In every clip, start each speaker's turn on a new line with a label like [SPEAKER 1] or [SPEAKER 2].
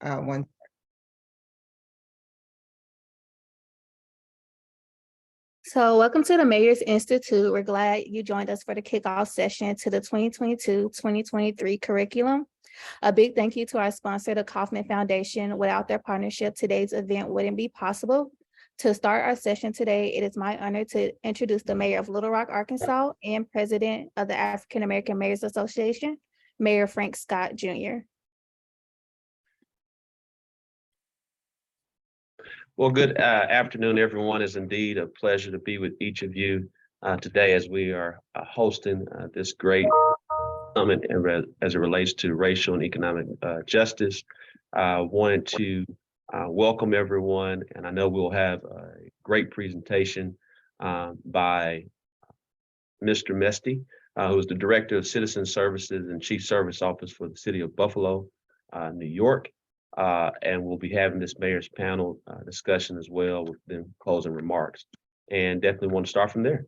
[SPEAKER 1] one.
[SPEAKER 2] So welcome to the Mayor's Institute. We're glad you joined us for the kickoff session to the 2022-2023 curriculum. A big thank you to our sponsor, the Kauffman Foundation. Without their partnership, today's event wouldn't be possible. To start our session today, it is my honor to introduce the Mayor of Little Rock, Arkansas, and President of the African American Mayors Association, Mayor Frank Scott Jr.
[SPEAKER 3] Well, good afternoon, everyone. It's indeed a pleasure to be with each of you today as we are hosting this great summit as it relates to racial and economic justice. Wanted to welcome everyone, and I know we'll have a great presentation by Mr. Mestre, who is the Director of Citizen Services and Chief Service Office for the City of Buffalo, New York. And we'll be having this mayor's panel discussion as well with them closing remarks, and definitely want to start from there.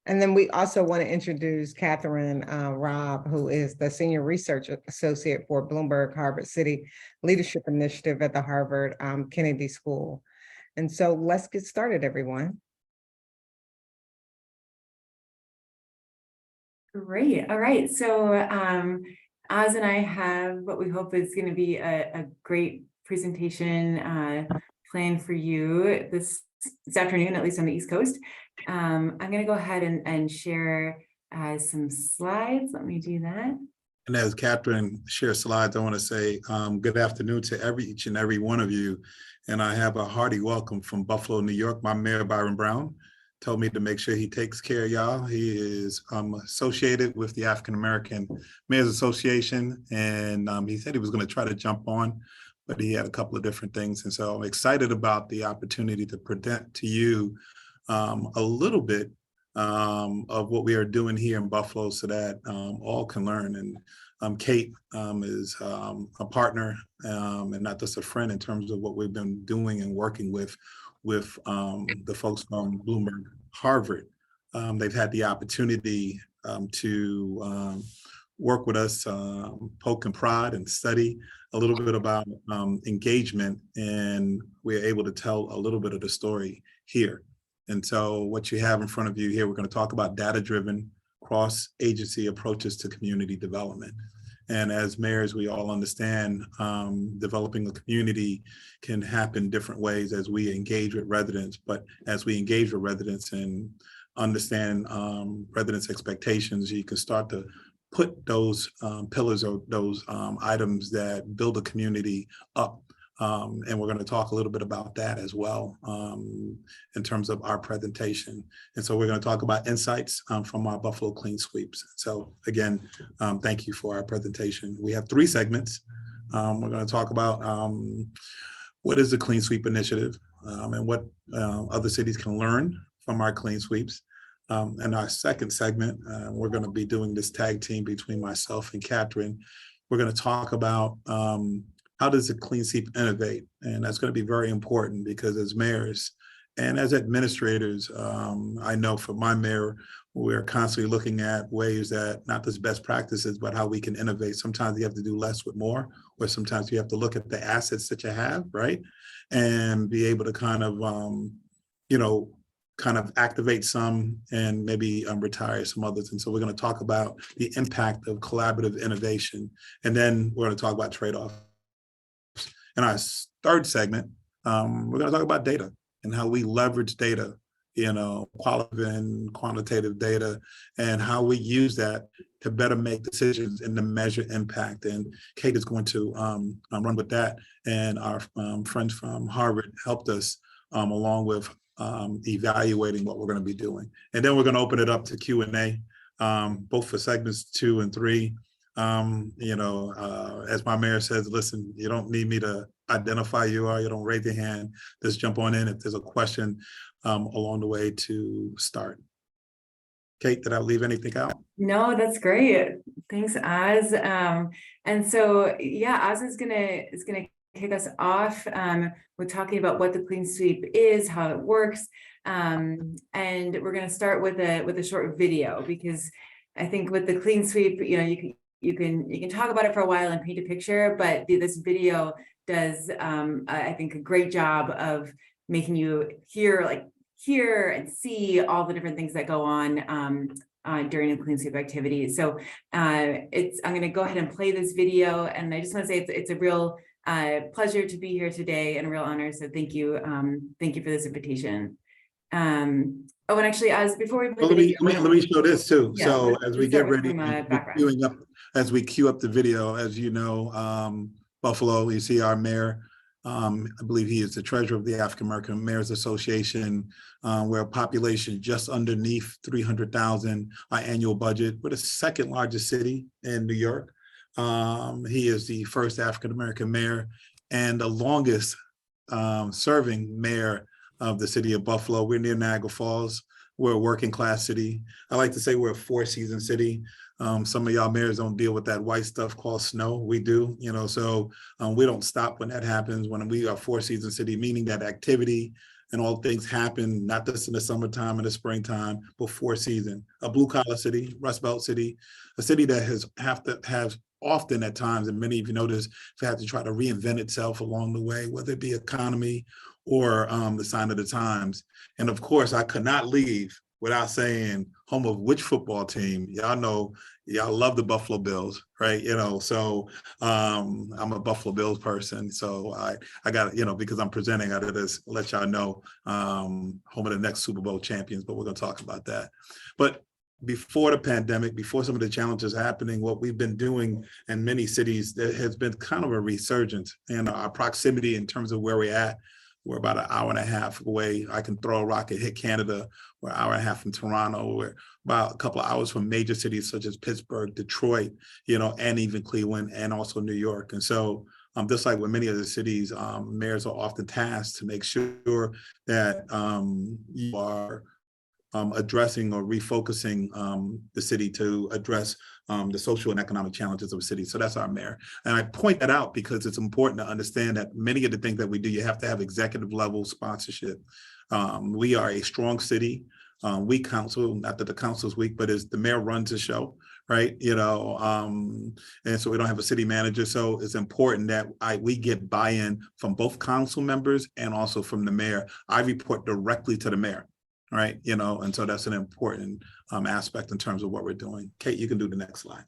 [SPEAKER 1] And then we also want to introduce Katherine Robb, who is the Senior Research Associate for Bloomberg Harvard City Leadership Initiative at the Harvard Kennedy School. And so let's get started, everyone.
[SPEAKER 4] Great. All right. So Oz and I have what we hope is going to be a great presentation planned for you this afternoon, at least on the East Coast. I'm going to go ahead and share some slides. Let me do that.
[SPEAKER 5] And as Katherine shares slides, I want to say good afternoon to each and every one of you. And I have a hearty welcome from Buffalo, New York. My Mayor, Byron Brown, told me to make sure he takes care of y'all. He is associated with the African American Mayors Association, and he said he was going to try to jump on, but he had a couple of different things. And so I'm excited about the opportunity to present to you a little bit of what we are doing here in Buffalo so that all can learn. And Kate is a partner and not just a friend in terms of what we've been doing and working with the folks from Bloomberg Harvard. They've had the opportunity to work with us, poke and prod and study a little bit about engagement, and we're able to tell a little bit of the story here. And so what you have in front of you here, we're going to talk about data-driven cross-agency approaches to community development. And as mayors, we all understand developing a community can happen different ways as we engage with residents. But as we engage with residents and understand residents' expectations, you can start to put those pillars or those items that build a community up. And we're going to talk a little bit about that as well in terms of our presentation. And so we're going to talk about insights from our Buffalo Clean Sweeps. So again, thank you for our presentation. We have 3 segments. We're going to talk about what is the Clean Sweep Initiative and what other cities can learn from our Clean Sweeps. And our second segment, we're going to be doing this tag team between myself and Katherine. We're going to talk about how does the Clean Sweep innovate? And that's going to be very important because as mayors and as administrators, I know for my mayor, we're constantly looking at ways that not just best practices, but how we can innovate. Sometimes you have to do less with more, or sometimes you have to look at the assets that you have, right? And be able to kind of, kind of activate some and maybe retire some others. And so we're going to talk about the impact of collaborative innovation. And then we're going to talk about trade-offs. In our third segment, we're going to talk about data and how we leverage data, qualitative and quantitative data, and how we use that to better make decisions and to measure impact. And Kate is going to run with that. And our friends from Harvard helped us along with evaluating what we're going to be doing. And then we're going to open it up to Q&A, both for segments 2 and 3. As my mayor says, listen, you don't need me to identify you don't raise your hand, just jump on in if there's a question along the way to start. Kate, did I leave anything out?
[SPEAKER 4] No, that's great. Thanks, Oz. And so, yeah, Oz is gonna kick us off with talking about what the Clean Sweep is, how it works, and we're gonna start with a short video because I think with the Clean Sweep, you you can talk about it for a while and paint a picture, but this video does, I think, a great job of making you hear and see all the different things that go on during a clean sweep activity. So I'm going to go ahead and play this video, and I just want to say it's a real pleasure to be here today and a real honor. So thank you for this invitation. Oh, and actually, before we play
[SPEAKER 5] Well,
[SPEAKER 4] the video,
[SPEAKER 5] let me show this too.
[SPEAKER 4] Yeah,
[SPEAKER 5] So
[SPEAKER 4] let's
[SPEAKER 5] as we
[SPEAKER 4] start
[SPEAKER 5] get
[SPEAKER 4] with
[SPEAKER 5] ready,
[SPEAKER 4] some,
[SPEAKER 5] we're
[SPEAKER 4] background.
[SPEAKER 5] queuing up, as we queue up the video, as you know, Buffalo, you see our mayor. I believe he is the treasurer of the African American Mayors Association. We're a population just underneath 300,000, our annual budget. We're the second largest city in New York. He is the first African American mayor and the longest serving mayor of the city of Buffalo. We're near Niagara Falls. We're a working class city. I like to say we're a four-season city. Some of y'all mayors don't deal with that white stuff called snow. We do, so we don't stop when that happens. When we are a four-season city, meaning that activity and all things happen, not just in the summertime and the springtime, but four season. A blue-collar city, Rust Belt city, a city that has often at times, and many of you know this, had to try to reinvent itself along the way, whether it be economy or the sign of the times. And of course, I could not leave without saying home of which football team. Y'all know, y'all love the Buffalo Bills, right? So I'm a Buffalo Bills person. So I got, because I'm presenting, I got to let y'all know home of the next Super Bowl champions, but we're gonna talk about that. But before the pandemic, before some of the challenges happening, what we've been doing in many cities, there has been kind of a resurgence in our proximity in terms of where we're at. We're about an hour and a half away. I can throw a rock and hit Canada. We're an hour and a half from Toronto. We're about a couple of hours from major cities such as Pittsburgh, Detroit, and even Cleveland, and also New York. And so just like with many other cities, mayors are often tasked to make sure that you are addressing or refocusing the city to address the social and economic challenges of a city. So that's our mayor. And I point that out because it's important to understand that many of the things that we do, you have to have executive level sponsorship. We are a strong city. We council, not that the council's weak, but as the mayor runs the show, right? And so we don't have a city manager. So it's important that we get buy-in from both council members and also from the mayor. I report directly to the mayor. Right, and so that's an important aspect in terms of what we're doing. Kate, you can do the next slide.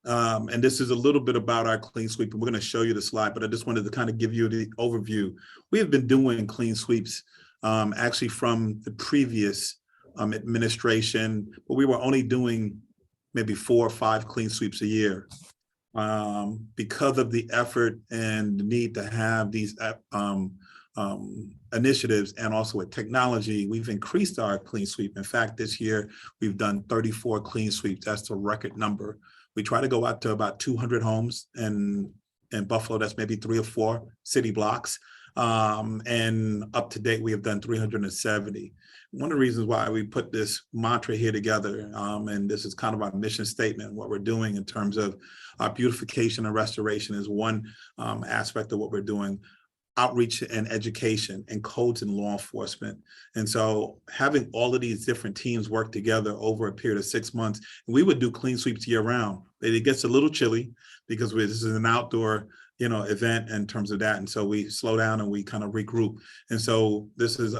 [SPEAKER 5] And this is a little bit about our clean sweep, and we're going to show you the slide, but I just wanted to kind of give you the overview. We have been doing clean sweeps actually from the previous administration, but we were only doing maybe 4 or 5 clean sweeps a year. Because of the effort and the need to have these initiatives and also with technology, we've increased our clean sweep. In fact, this year, we've done 34 clean sweeps. That's the record number. We try to go out to about 200 homes in Buffalo. That's maybe 3 or 4 city blocks. And up to date, we have done 370. One of the reasons why we put this mantra here together, and this is kind of our mission statement, what we're doing in terms of our beautification and restoration is one aspect of what we're doing. Outreach and education and codes and law enforcement. And so having all of these different teams work together over a period of 6 months, and we would do clean sweeps year round. It gets a little chilly because this is an outdoor event in terms of that. And so we slow down and we kind of regroup. And so this is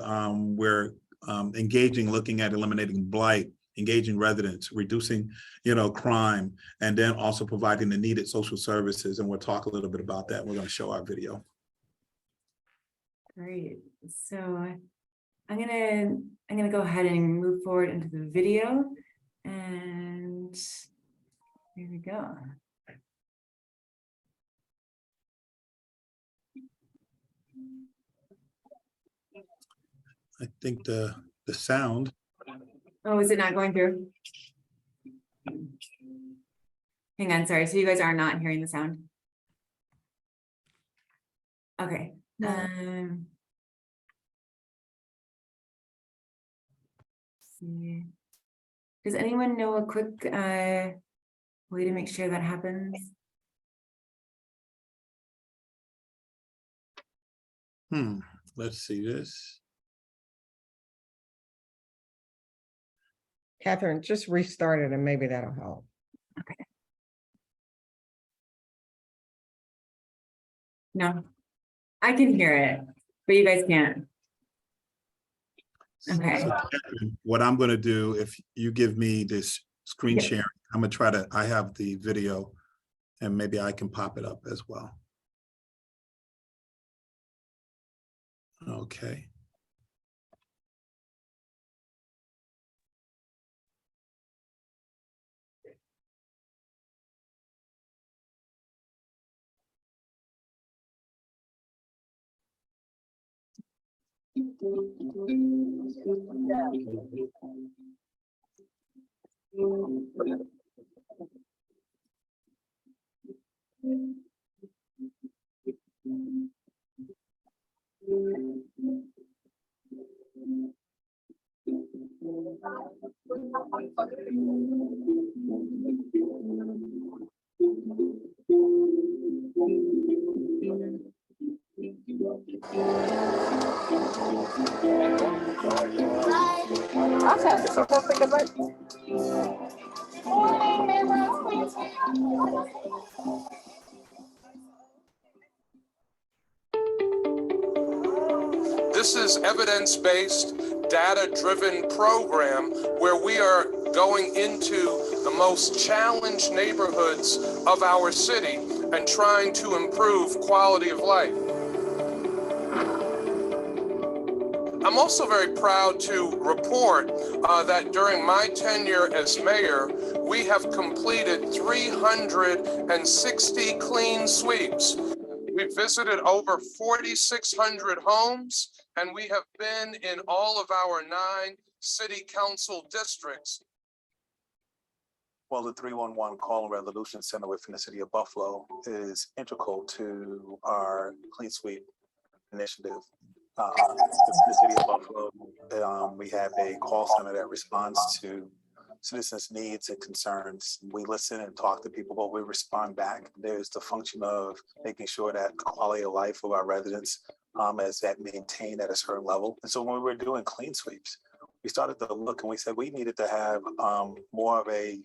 [SPEAKER 5] where engaging, looking at eliminating blight, engaging residents, reducing, crime, and then also providing the needed social services. And we'll talk a little bit about that. We're going to show our video.
[SPEAKER 4] Great. So I'm gonna go ahead and move forward into the video, and here we go.
[SPEAKER 5] I think the sound.
[SPEAKER 4] Oh, is it not going through? Hang on, sorry. So you guys are not hearing the sound? Okay.
[SPEAKER 2] No.
[SPEAKER 4] See. Does anyone know a quick way to make sure that happens?
[SPEAKER 5] Let's see this.
[SPEAKER 1] Katherine, just restart it and maybe that'll help.
[SPEAKER 4] No, I can hear it, but you guys can't. Okay.
[SPEAKER 5] So Katherine, what I'm gonna do, if you give me this screen
[SPEAKER 4] Yep.
[SPEAKER 5] sharing, I'm gonna try to, I have the video and maybe I can pop it up as well. Okay.
[SPEAKER 6] This is evidence-based, data-driven program where we are going into the most challenged neighborhoods of our city and trying to improve quality of life. I'm also very proud to report that during my tenure as mayor, we have completed 360 clean sweeps. We visited over 4,600 homes, and we have been in all of our 9 city council districts.
[SPEAKER 7] Well, the 311 Call and Resolution Center within the city of Buffalo is integral to our Clean Sweep initiative. The city of Buffalo, we have a call center that responds to citizens' needs and concerns. We listen and talk to people, but we respond back. There's the function of making sure that the quality of life of our residents is that maintained at a certain level. And so when we were doing clean sweeps, we started to look and we said we needed to have more of a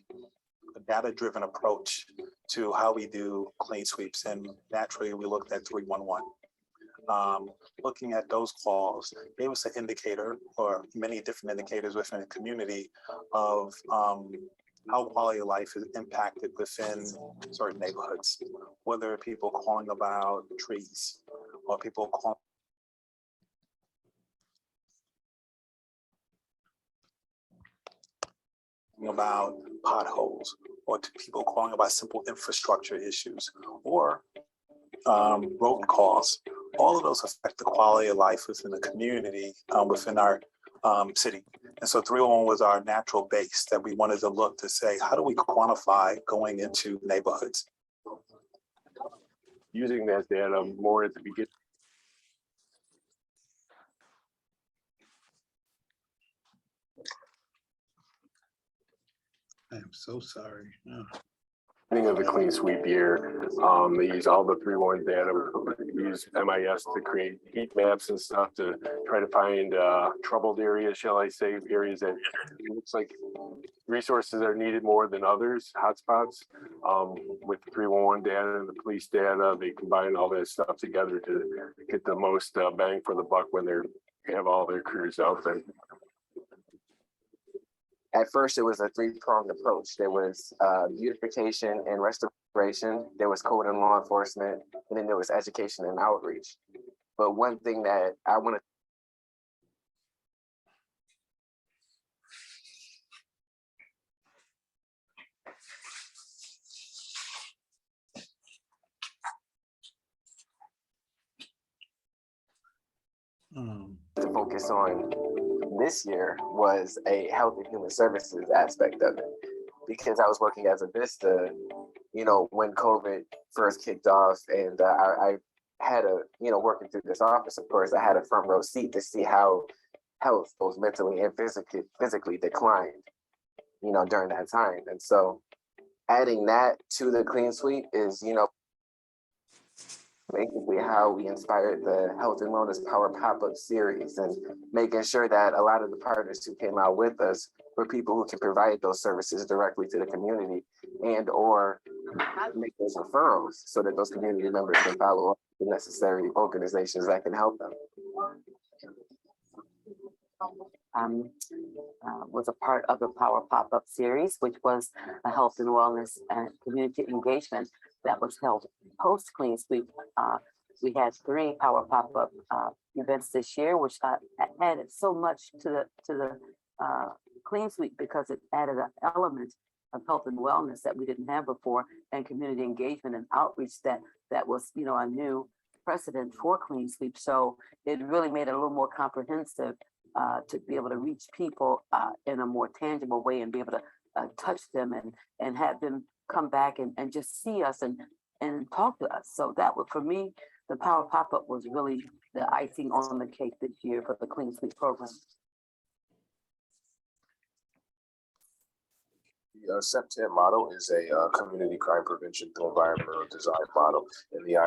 [SPEAKER 7] data-driven approach to how we do clean sweeps. And naturally, we looked at 311. Looking at those calls gave us an indicator, or many different indicators within the community of how quality of life is impacted within certain neighborhoods, whether people calling about trees or people calling about potholes, or to people calling about simple infrastructure issues, or road calls. All of those affect the quality of life within the community, within our city. And so 301 was our natural base that we wanted to look to say, how do we quantify going into neighborhoods?
[SPEAKER 8] Using that data more at the beginning.
[SPEAKER 5] I am so sorry. Oh.
[SPEAKER 8] Of the clean sweep year, they use all the 311 data, use MIS to create heat maps and stuff to try to find troubled areas, shall I say, areas that it looks like resources are needed more than others, hotspots. With the 311 data and the police data, they combine all that stuff together to get the most bang for the buck when they have all their crews out there.
[SPEAKER 9] At first, it was a 3-pronged approach. There was beautification and restoration. There was code and law enforcement, and then there was education and outreach. But one thing that I want to focus on this year was a health and human services aspect of it, because I was working as a VISTA, when COVID first kicked off, and I had working through this office, of course, I had a front row seat to see how health, both mentally and physically declined, during that time. And so adding that to the clean sweep is, basically how we inspired the Health and Wellness Power pop-up series, and making sure that a lot of the partners who came out with us for people who can provide those services directly to the community and or make those referrals so that those community members can follow up the necessary organizations that can help them.
[SPEAKER 10] Was a part of the Power Pop-Up series, which was a health and wellness and community engagement that was held post Clean Sweep. We had 3 Power Pop-Up events this year, which added so much to the Clean Sweep because it added an element of health and wellness that we didn't have before, and community engagement and outreach that was, you know, a new precedent for Clean Sweep. So it really made it a little more comprehensive to be able to reach people in a more tangible way and be able to touch them and have them come back and just see us and talk to us. So that was, for me, the Power Pop-Up was really the icing on the cake this year for the Clean Sweep program.
[SPEAKER 8] The SEPTED model is a community crime prevention through environmental design model. And the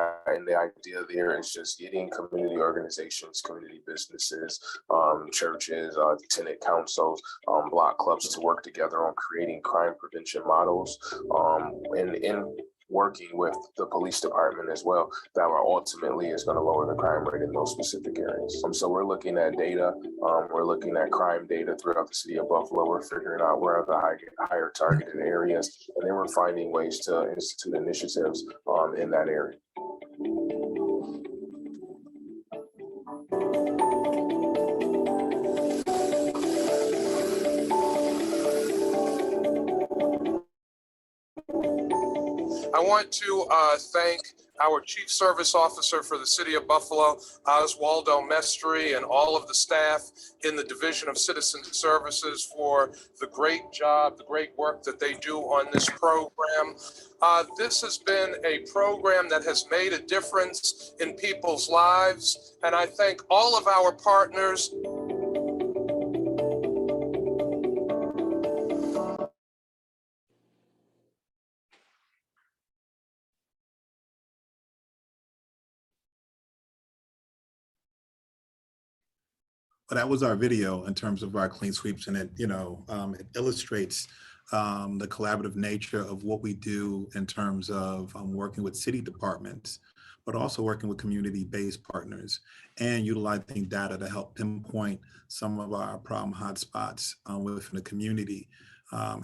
[SPEAKER 8] idea there is just getting community organizations, community businesses, churches, tenant councils, block clubs to work together on creating crime prevention models and in working with the police department as well, that are ultimately is going to lower the crime rate in those specific areas. So we're looking at data, we're looking at crime data throughout the city of Buffalo. We're figuring out where are the higher targeted areas, and then we're finding ways to institute initiatives in that area.
[SPEAKER 6] I want to thank our Chief Service Officer for the City of Buffalo, Oswaldo Mestre, and all of the staff in the Division of Citizen Services for the great job, the great work that they do on this program. This has been a program that has made a difference in people's lives, and I thank all of our partners.
[SPEAKER 5] But that was our video in terms of our clean sweeps, and it, you know, it illustrates the collaborative nature of what we do in terms of working with city departments, but also working with community-based partners and utilizing data to help pinpoint some of our problem hotspots within the community.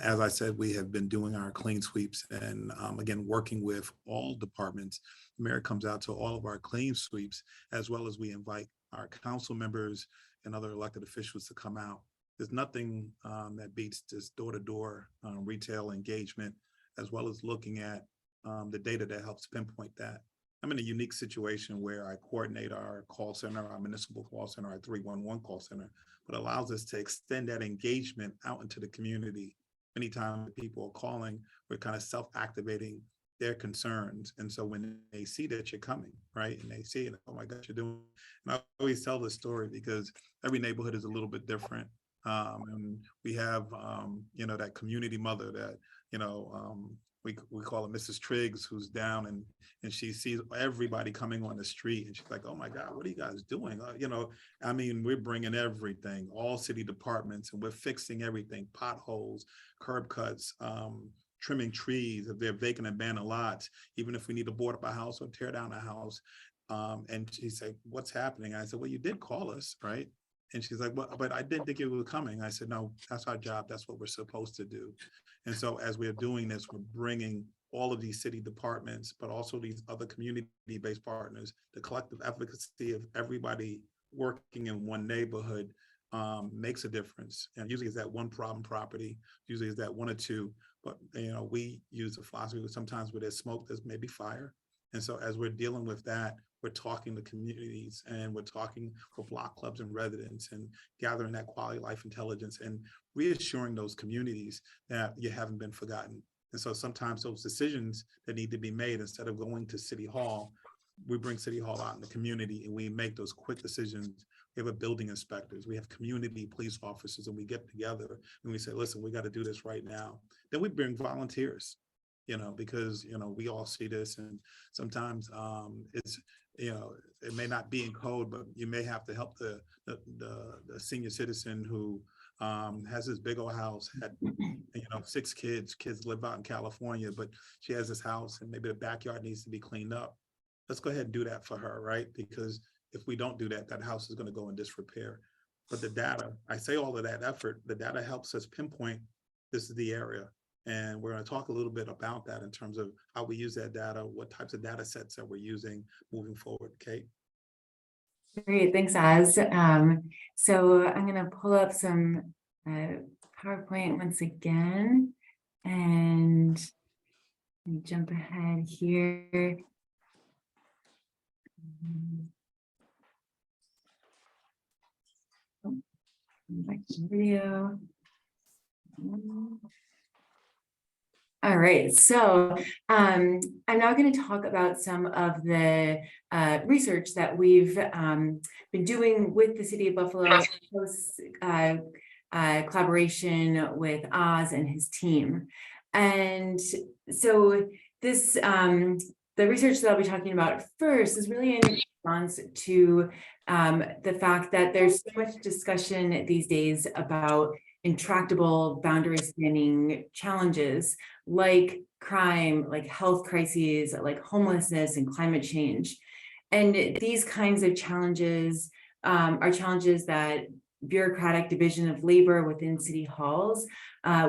[SPEAKER 5] As I said, we have been doing our clean sweeps and again, working with all departments. The mayor comes out to all of our clean sweeps, as well as we invite our council members and other elected officials to come out. There's nothing that beats this door-to-door retail engagement, as well as looking at the data that helps pinpoint that. I'm in a unique situation where I coordinate our call center, our municipal call center, our 311 call center, but allows us to extend that engagement out into the community. Anytime people are calling, we're kind of self-activating their concerns. And so when they see that you're coming, right, and they see it, oh my gosh, you're doing, and I always tell this story because every neighborhood is a little bit different. And we have, you know, that community mother that, you know, we call her Mrs. Triggs, who's down and she sees everybody coming on the street and she's like, oh my God, what are you guys doing? You know, I mean, we're bringing everything, all city departments, and we're fixing everything, potholes, curb cuts, trimming trees, if they're vacant and abandoned lots, even if we need to board up a house or tear down a house. And she said, what's happening? I said, well, you did call us, right? And she's like, well, but I didn't think you were coming. I said, no, that's our job. That's what we're supposed to do. And so as we're doing this, we're bringing all of these city departments, but also these other community-based partners, the collective efficacy of everybody working in one neighborhood makes a difference. And usually it's that one problem property, usually it's that one or two, but you know, we use the philosophy sometimes where there's smoke, there's maybe fire. And so as we're dealing with that, we're talking to communities and we're talking for block clubs and residents and gathering that quality life intelligence and reassuring those communities that you haven't been forgotten. And so sometimes those decisions that need to be made, instead of going to City Hall, we bring City Hall out in the community and we make those quick decisions. We have a building inspectors, we have community police officers, and we get together and we say, listen, we got to do this right now. Then we bring volunteers, you know, because, you know, we all see this and sometimes it's, you know, it may not be in code, but you may have to help the senior citizen who has this big old house, had, 6 kids. Kids live out in California, but she has this house and maybe the backyard needs to be cleaned up. Let's go ahead and do that for her, right? Because if we don't do that, that house is going to go in disrepair. But the data, I say all of that effort, the data helps us pinpoint this is the area. And we're going to talk a little bit about that in terms of how we use that data, what types of data sets that we're using moving forward. Kate?
[SPEAKER 4] Great, thanks, Oz. So I'm going to pull up some PowerPoint once again, and let me jump ahead here. Back to video. All right, so I'm now going to talk about some of the research that we've been doing with the City of Buffalo, close collaboration with Oz and his team. And so this, the research that I'll be talking about first is really in response to the fact that there's so much discussion these days about intractable boundary spanning challenges like crime, like health crises, like homelessness and climate change. And these kinds of challenges are challenges that bureaucratic division of labor within city halls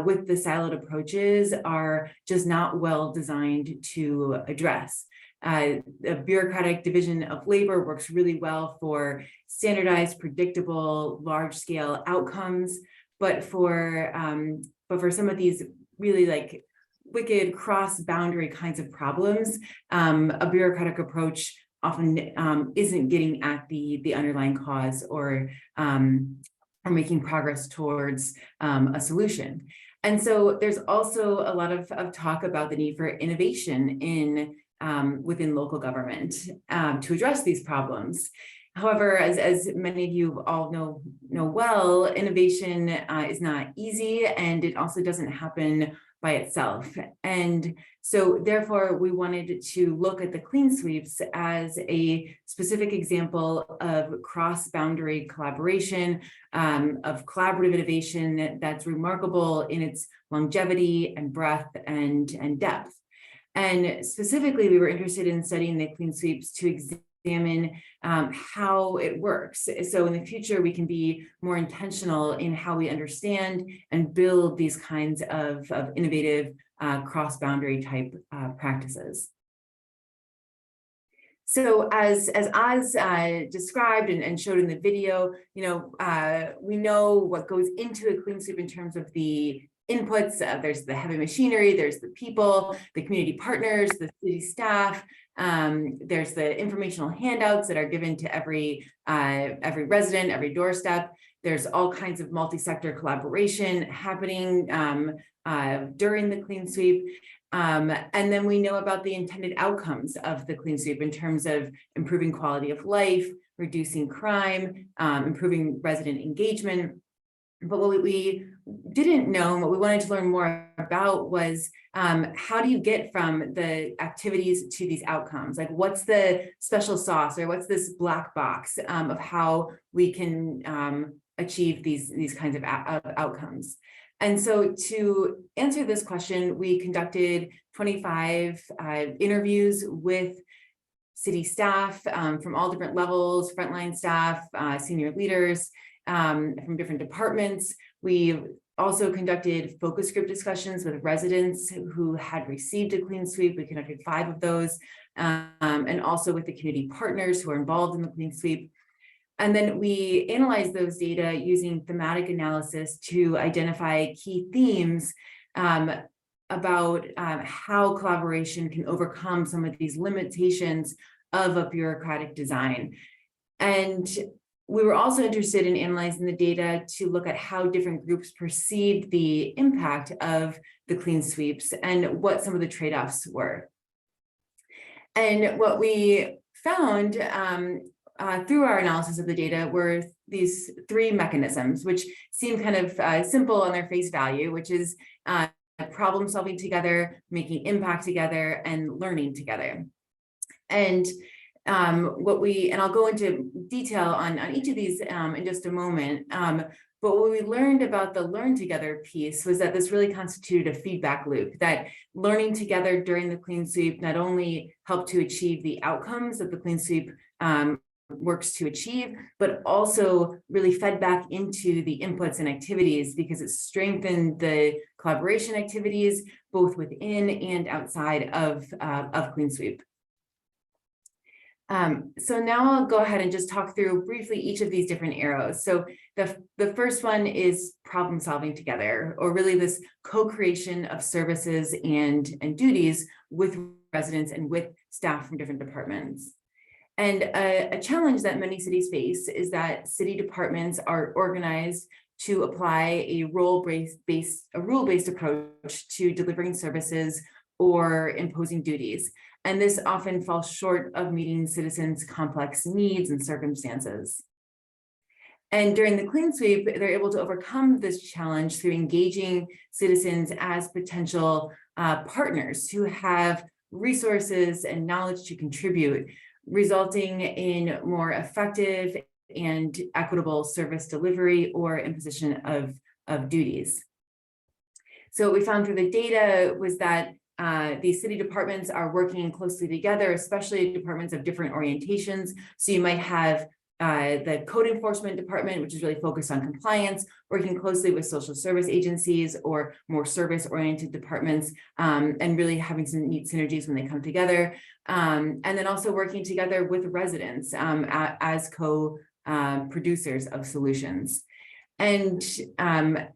[SPEAKER 4] with the siloed approaches are just not well designed to address. The bureaucratic division of labor works really well for standardized, predictable, large-scale outcomes, but for some of these really like wicked cross-boundary kinds of problems, a bureaucratic approach often isn't getting at the underlying cause or making progress towards a solution. And so there's also a lot of talk about the need for innovation in within local government to address these problems. However, as many of you all know well, innovation is not easy, and it also doesn't happen by itself. And so therefore, we wanted to look at the clean sweeps as a specific example of cross-boundary collaboration, of collaborative innovation that's remarkable in its longevity and breadth and depth. And specifically, we were interested in studying the clean sweeps to examine how it works. So in the future, we can be more intentional in how we understand and build these kinds of innovative cross-boundary type practices. So as Oz described and showed in the video, we know what goes into a clean sweep in terms of the inputs. There's the heavy machinery, there's the people, the community partners, the city staff. There's the informational handouts that are given to every resident, every doorstep. There's all kinds of multi-sector collaboration happening during the clean sweep. And then we know about the intended outcomes of the clean sweep in terms of improving quality of life, reducing crime, improving resident engagement. But what we didn't know and what we wanted to learn more about was how do you get from the activities to these outcomes? Like what's the special sauce or what's this black box of how we can achieve these kinds of outcomes? And so to answer this question, we conducted 25 interviews with city staff from all different levels, frontline staff, senior leaders, from different departments. We also conducted focus group discussions with residents who had received a clean sweep. We conducted 5 of those, and also with the community partners who are involved in the clean sweep. And then we analyzed those data using thematic analysis to identify key themes about how collaboration can overcome some of these limitations of a bureaucratic design. And we were also interested in analyzing the data to look at how different groups perceived the impact of the clean sweeps and what some of the trade-offs were. And what we found through our analysis of the data were these 3 mechanisms, which seem kind of simple on their face value, which is problem solving together, making impact together, and learning together. And I'll go into detail on each of these in just a moment, but But what we learned about the learn together piece was that this really constituted a feedback loop, that learning together during the clean sweep not only helped to achieve the outcomes that the clean sweep works to achieve, but also really fed back into the inputs and activities, because it strengthened the collaboration activities both within and outside of Clean Sweep. So now I'll go ahead and just talk through briefly each of these different arrows. So the first one is problem solving together, or really this co-creation of services and duties with residents and with staff from different departments. And a challenge that many cities face is that city departments are organized to apply a rule-based approach to delivering services or imposing duties. And this often falls short of meeting citizens' complex needs and circumstances. And during the Clean Sweep, they're able to overcome this challenge through engaging citizens as potential partners who have resources and knowledge to contribute, resulting in more effective and equitable service delivery or imposition of duties. So what we found through the data was that these city departments are working closely together, especially departments of different orientations. So you might have the code enforcement department, which is really focused on compliance, working closely with social service agencies or more service-oriented departments, and really having some neat synergies when they come together. And then also working together with residents as co-producers of solutions. And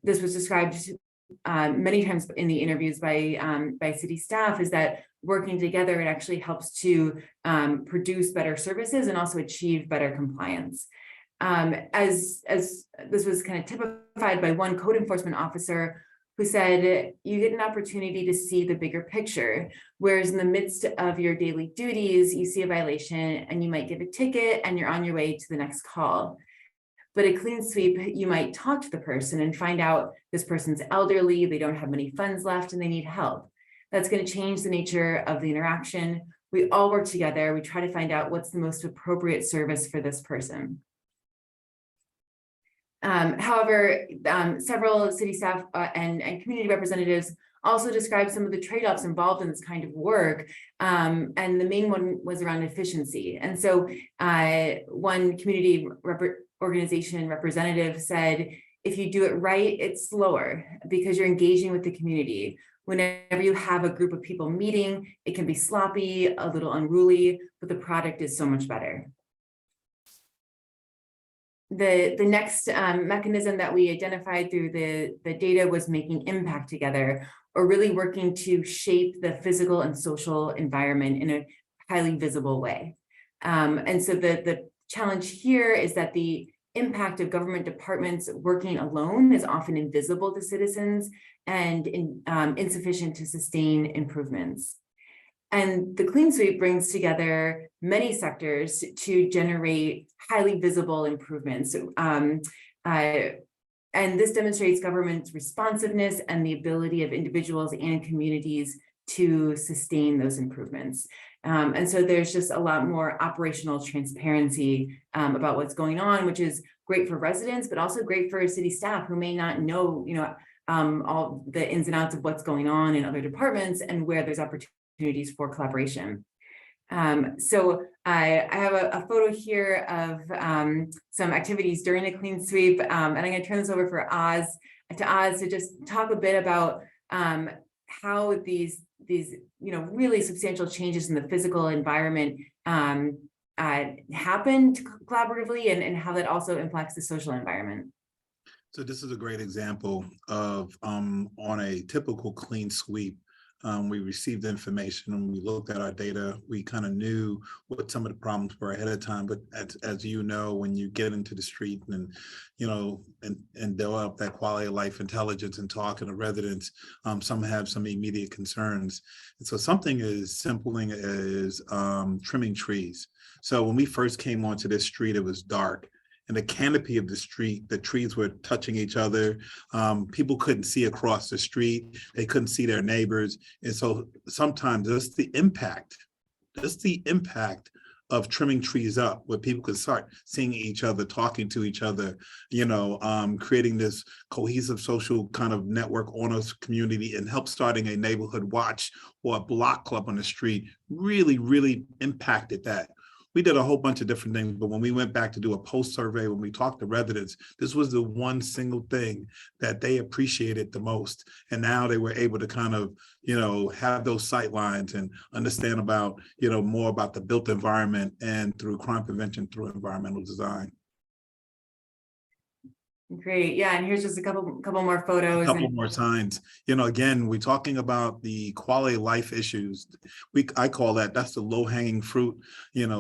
[SPEAKER 4] this was described many times in the interviews by city staff, is that working together, it actually helps to produce better services and also achieve better compliance. As this was kind of typified by one code enforcement officer who said, you get an opportunity to see the bigger picture, whereas in the midst of your daily duties, you see a violation and you might give a ticket and you're on your way to the next call. But a clean sweep, you might talk to the person and find out this person's elderly, they don't have many funds left, and they need help. That's going to change the nature of the interaction. We all work together. We try to find out what's the most appropriate service for this person. However, several city staff and community representatives also described some of the trade-offs involved in this kind of work. And the main one was around efficiency. And so one community organization representative said, if you do it right, it's slower because you're engaging with the community. Whenever you have a group of people meeting, it can be sloppy, a little unruly, but the product is so much better. The next mechanism that we identified through the data was making impact together, or really working to shape the physical and social environment in a highly visible way. And so the challenge here is that the impact of government departments working alone is often invisible to citizens and insufficient to sustain improvements. And the Clean Sweep brings together many sectors to generate highly visible improvements. And this demonstrates government's responsiveness and the ability of individuals and communities to sustain those improvements. And so there's just a lot more operational transparency about what's going on, which is great for residents, but also great for city staff who may not know, all the ins and outs of what's going on in other departments and where there's opportunities for collaboration. So I have a photo here of some activities during a Clean Sweep, and I'm going to turn this over to Oz to just talk a bit about how these really substantial changes in the physical environment happen collaboratively, and how that also impacts the social environment.
[SPEAKER 5] So this is a great example of on a typical Clean Sweep. We received information and we looked at our data. We kind of knew what some of the problems were ahead of time. But as you know, when you get into the street and, and develop that quality of life intelligence and talking to residents, some have some immediate concerns. And so something as simple as trimming trees. So when we first came onto this street, it was dark. And the canopy of the street, the trees were touching each other. People couldn't see across the street. They couldn't see their neighbors. And so sometimes just the impact of trimming trees up where people could start seeing each other, talking to each other, creating this cohesive social kind of network on a community and help starting a neighborhood watch or a block club on the street really, really impacted that. We did a whole bunch of different things, but when we went back to do a post survey, when we talked to residents, this was the one single thing that they appreciated the most. And now they were able to kind of, have those sight lines and understand about, more about the built environment and through crime prevention, through environmental design.
[SPEAKER 4] Great. Yeah. And here's just a couple more photos.
[SPEAKER 5] A couple more signs. Again, we're talking about the quality of life issues. I call that's the low hanging fruit,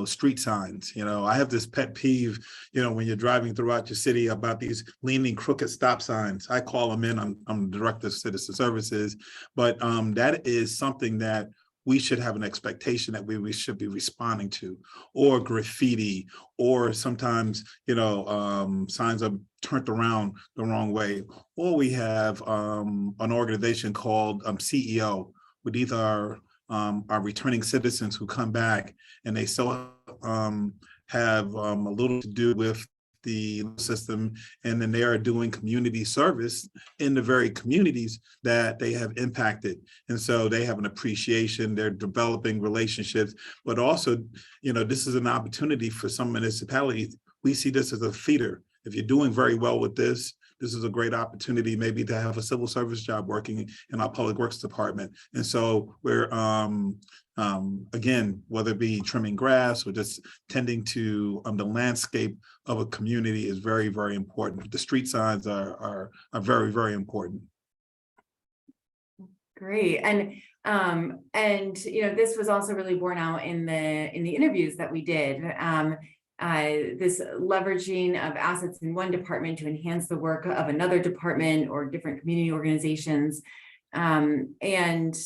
[SPEAKER 5] street signs. I have this pet peeve, when you're driving throughout your city about these leaning crooked stop signs. I call them in. I'm the director of citizen services, but that is something that we should have an expectation that we should be responding to, or graffiti, or sometimes, signs are turned around the wrong way. Or we have an organization called CEO, where these are our returning citizens who come back and they still have a little to do with the system, and then they are doing community service in the very communities that they have impacted. And so they have an appreciation, they're developing relationships, but also, this is an opportunity for some municipalities. We see this as a feeder. If you're doing very well with this is a great opportunity maybe to have a civil service job working in our public works department. And so we're, again, whether it be trimming grass or just tending to the landscape of a community is very, very important. The street signs are very, very important.
[SPEAKER 4] Great. And this was also really borne out in the interviews that we did. This leveraging of assets in one department to enhance the work of another department or different community organizations. And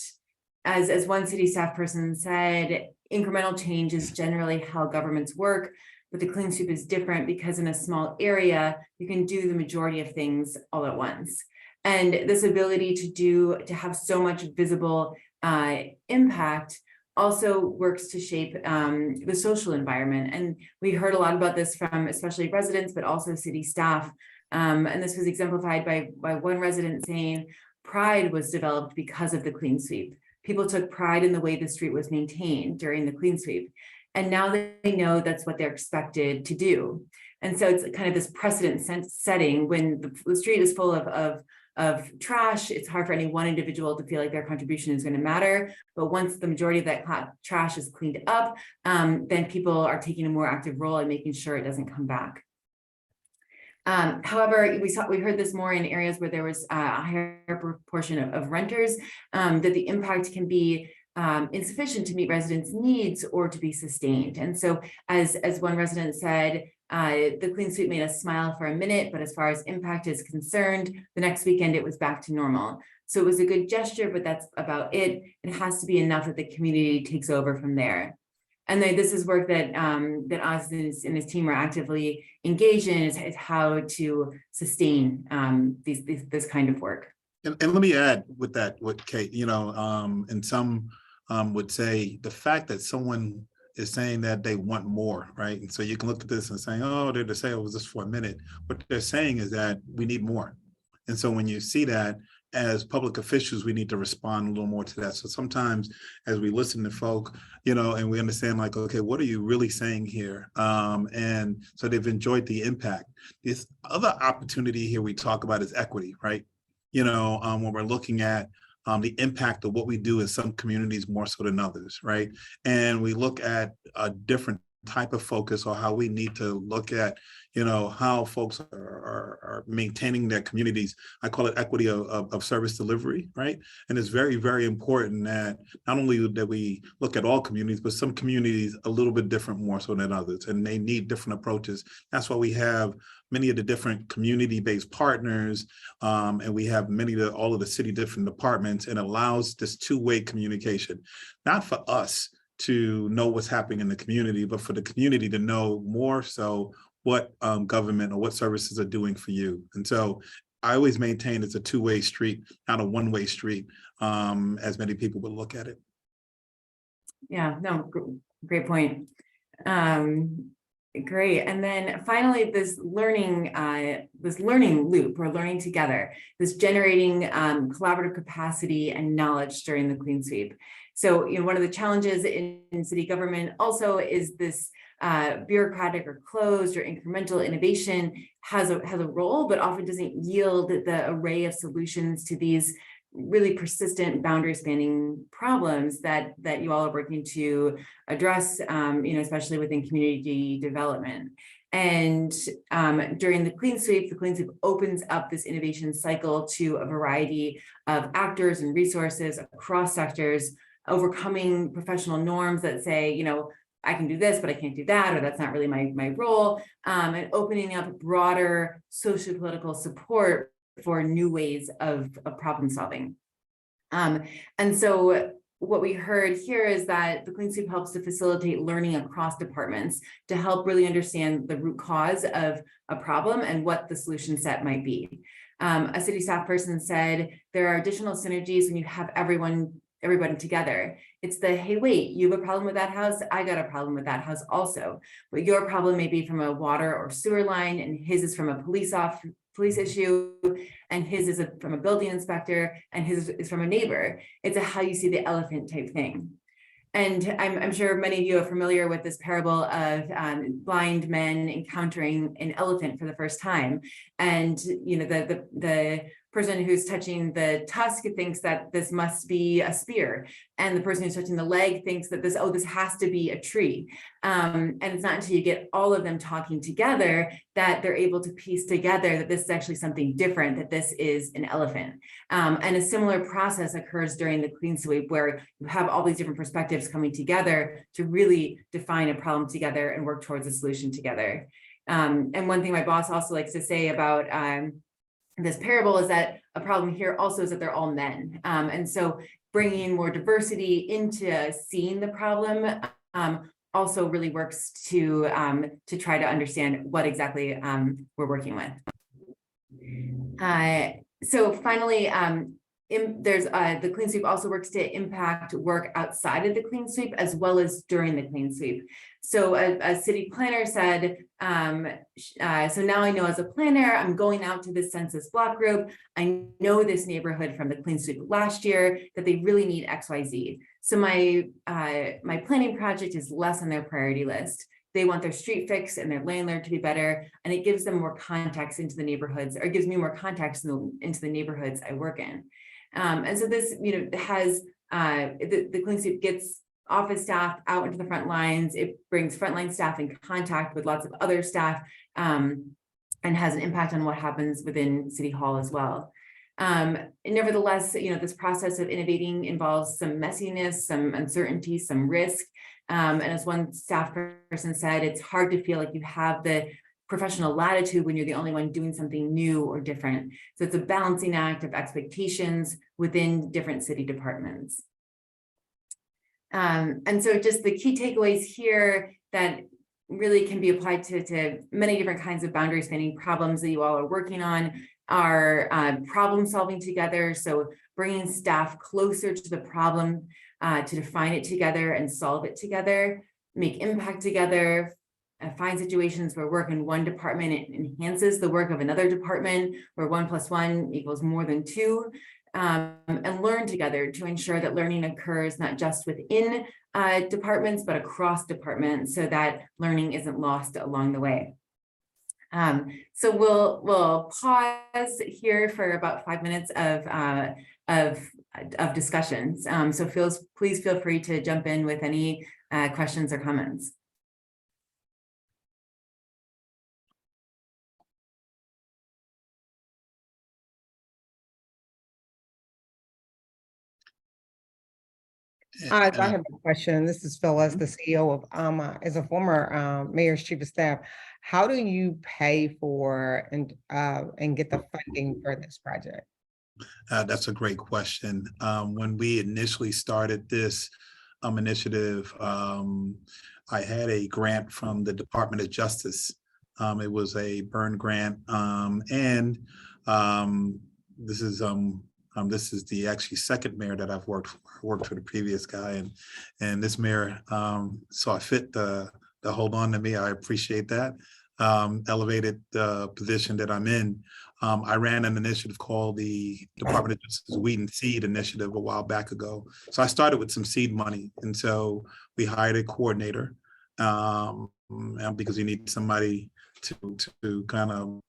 [SPEAKER 4] as one city staff person said, incremental change is generally how governments work, but the clean sweep is different because in a small area, you can do the majority of things all at once. And this ability to have so much visible impact also works to shape the social environment. And we heard a lot about this from especially residents, but also city staff. And this was exemplified by one resident saying, pride was developed because of the clean sweep. People took pride in the way the street was maintained during the clean sweep. And now they know that's what they're expected to do. And so it's kind of this precedent setting when the street is full of trash. It's hard for any one individual to feel like their contribution is going to matter. But once the majority of that trash is cleaned up, then people are taking a more active role in making sure it doesn't come back. However, we heard this more in areas where there was a higher proportion of renters, that the impact can be insufficient to meet residents' needs or to be sustained. And so as one resident said, the clean sweep made us smile for a minute, but as far as impact is concerned, the next weekend it was back to normal. So it was a good gesture, but that's about it. It has to be enough that the community takes over from there. And then this is work that Oz and his team are actively engaged in, is how to sustain this kind of work.
[SPEAKER 5] And let me add with that, what Kate, and some would say the fact that someone is saying that they want more, right? And so you can look at this and say, oh, they're to say it was just for a minute. What they're saying is that we need more. And so when you see that, as public officials, we need to respond a little more to that. So sometimes as we listen to folk, and we understand like, okay, what are you really saying here? And so they've enjoyed the impact. This other opportunity here we talk about is equity, right? When we're looking at the impact of what we do in some communities more so than others, right? And we look at a different type of focus or how we need to look at, how folks are maintaining their communities. I call it equity of service delivery, right? And it's very, very important that not only that we look at all communities, but some communities a little bit different more so than others, and they need different approaches. That's why we have many of the different community-based partners, and we have all of the city different departments, and allows this two-way communication, not for us to know what's happening in the community, but for the community to know more so what government or what services are doing for you. And so I always maintain it's a two-way street, not a one-way street, as many people would look at it.
[SPEAKER 4] Yeah, no, great point. Great. And then finally, this learning loop, or learning together, this generating collaborative capacity and knowledge during the clean sweep. So, one of the challenges in city government also is this bureaucratic or closed or incremental innovation has a role, but often doesn't yield the array of solutions to these really persistent boundary spanning problems that you all are working to address, especially within community development. And during the clean sweep opens up this innovation cycle to a variety of actors and resources across sectors, overcoming professional norms that say, I can do this, but I can't do that, or that's not really my role, and opening up broader socio-political support for new ways of problem solving. And so what we heard here is that the clean sweep helps to facilitate learning across departments to help really understand the root cause of a problem and what the solution set might be. A city staff person said there are additional synergies when you have everybody together. It's the, hey, wait, you have a problem with that house? I got a problem with that house also. But your problem may be from a water or sewer line, and his is from a police issue, and his is from a building inspector, and his is from a neighbor. It's a how you see the elephant type thing. And I'm sure many of you are familiar with this parable of blind men encountering an elephant for the first time. And the person who's touching the tusk thinks that this must be a spear, and the person who's touching the leg thinks that this has to be a tree. And it's not until you get all of them talking together that they're able to piece together that this is actually something different, that this is an elephant. And a similar process occurs during the clean sweep, where you have all these different perspectives coming together to really define a problem together and work towards a solution together. And one thing my boss also likes to say about this parable is that a problem here also is that they're all men. And so bringing more diversity into seeing the problem also really works to try to understand what exactly we're working with. So finally, there's the clean sweep also works to impact work outside of the clean sweep as well as during the clean sweep. So a city planner said, so now I know as a planner, I'm going out to this census block group. I know this neighborhood from the clean sweep last year that they really need XYZ. So my planning project is less on their priority list. They want their street fixed and their landlord to be better, and it gives them more context into the neighborhoods, or gives me more context into the neighborhoods I work in. And so this, has the clean sweep gets office staff out into the front lines. It brings frontline staff in contact with lots of other staff, and has an impact on what happens within City Hall as well. And nevertheless, this process of innovating involves some messiness, some uncertainty, some risk. And as one staff person said, it's hard to feel like you have the professional latitude when you're the only one doing something new or different. So it's a balancing act of expectations within different city departments. And so just the key takeaways here that really can be applied to many different kinds of boundary spanning problems that you all are working on are problem solving together. So bringing staff closer to the problem to define it together and solve it together, make impact together, find situations where work in one department enhances the work of another department, where 1 + 1 = more than 2, and learn together to ensure that learning occurs not just within departments, but across departments, so that learning isn't lost along the way. So we'll pause here for about 5 minutes of discussions. So please feel free to jump in with any questions or comments.
[SPEAKER 1] I have a question. This is Phyllis, the CEO of AAMA. As a former mayor's chief of staff, how do you pay for and get the funding for this project?
[SPEAKER 5] That's a great question. When we initially started this initiative, I had a grant from the Department of Justice. It was a burn grant, and this is the actually second mayor that I've worked for. I worked for the previous guy, and this mayor saw fit to to hold on to me. I appreciate that. Elevated the position that I'm in. I ran an initiative called the Department of Justice Weed and Seed Initiative a while back ago. So I started with some seed money. And so we hired a coordinator because you need somebody to kind of